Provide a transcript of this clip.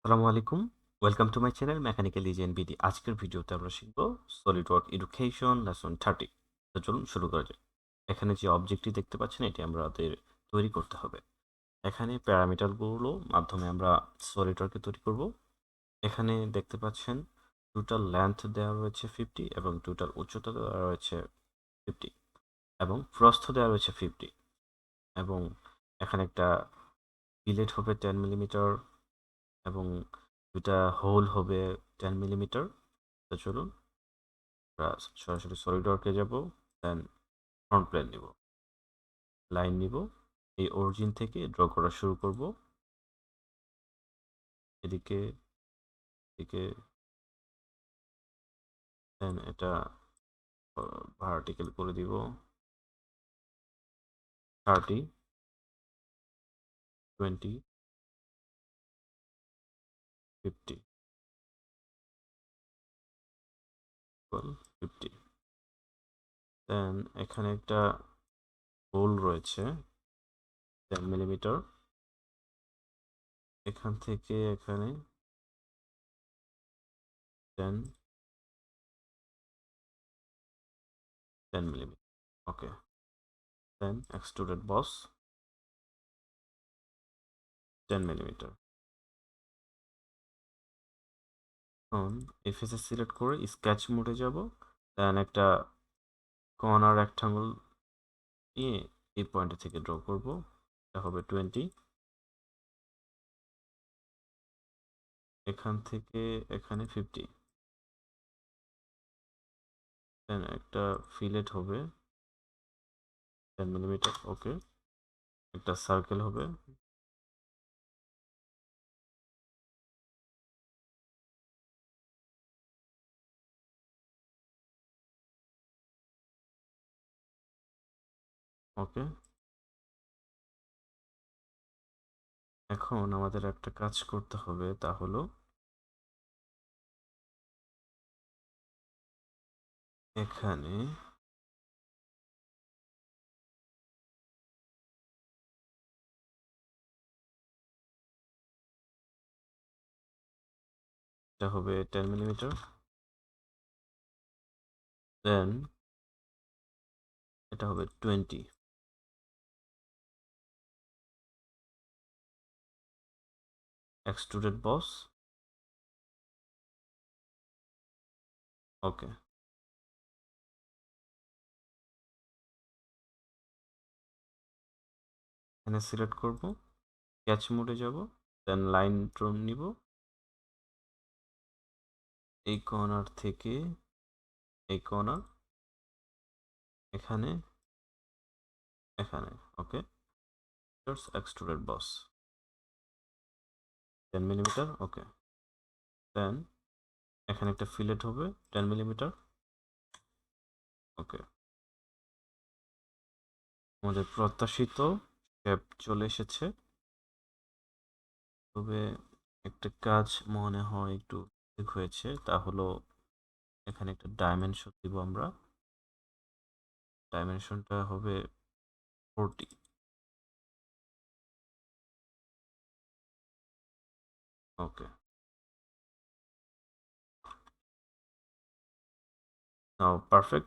আসসালামু আলাইকুম। Welcome to my channel mechanical easy BD. আজকের ভিডিওতে আমরা শিখব সলিডওয়ার্ক এডুকেশন লেসন 30। তো চলুন শুরু করা যাক। এখানে যে অবজেক্টটি দেখতে পাচ্ছেন এটি আমাদের তৈরি করতে হবে। এখানে প্যারামিটারগুলো মাধ্যমে আমরা সলিডওয়ার্কে তৈরি করব। এখানে দেখতে পাচ্ছেন টোটাল লেন্থ দেওয়া রয়েছে 50 এবং টোটাল উচ্চতা দেওয়া রয়েছে 50 এবং প্রস্থ দেওয়া রয়েছে 50 এবং এখানে একটা ফিলেট হবে 10 মিলিমিটার এবং দুটা হোল হবে 10 মিলিমিটার। তো চলুন আমরা সরাসরি সলিডওয়ার্কে যাব। দেন ফ্রন্ট প্লেন নিব, লাইন নিব, এই অরিজিন থেকে ড্র করা শুরু করব। এদিকে এদিকে দেন এটা ভার্টিক্যাল করে দিব 30, 20, 50, 50। দেন এখানে একটা হোল রয়েছে 10 মিলিমিটার, এখান থেকে এখানে 10 মিলিমিটার। ওকে, দেন এক্সট্রুডেড বস 10 মিলিমিটার। এখন এই ফেসে সিলেক্ট করে স্কেচ মোডে যাব। দেন একটা কর্নার রেক্টাঙ্গল নিয়ে এই পয়েন্ট থেকে ড্র করব। এটা হবে 20, এখান থেকে এখানে 50। দেন একটা ফিলেট হবে 10 মিলিমিটার। ওকে, একটা সার্কেল হবে। ওকে, এখন আমাদের একটা কাজ করতে হবে, তা হলো এখানে এটা হবে 10 মিলিমিটার। দেন এটা হবে 20, এক্সট্রুডেড বস। ওকে, এখানে সিলেক্ট করব, স্কেচ মোডে যাব। দেন লাইন ড্রোন নিব এই কর্নার থেকে এই কর্নার এখানে এখানে। ওকে, এক্সট্রুডেড বস 10 মিলিমিটার। ওকে, দেন এখানে একটা ফিলেট হবে 10 মিলিমিটার। ওকে, আমাদের প্রত্যাশিত শেপ চলে এসেছে। তবে একটা কাজ মনে হয় একটু ঠিক হয়েছে, তা হলো এখানে একটা ডাইমেনশন দিব আমরা। ডাইমেনশনটা হবে 40। ওকে, নাও পারফেক্ট।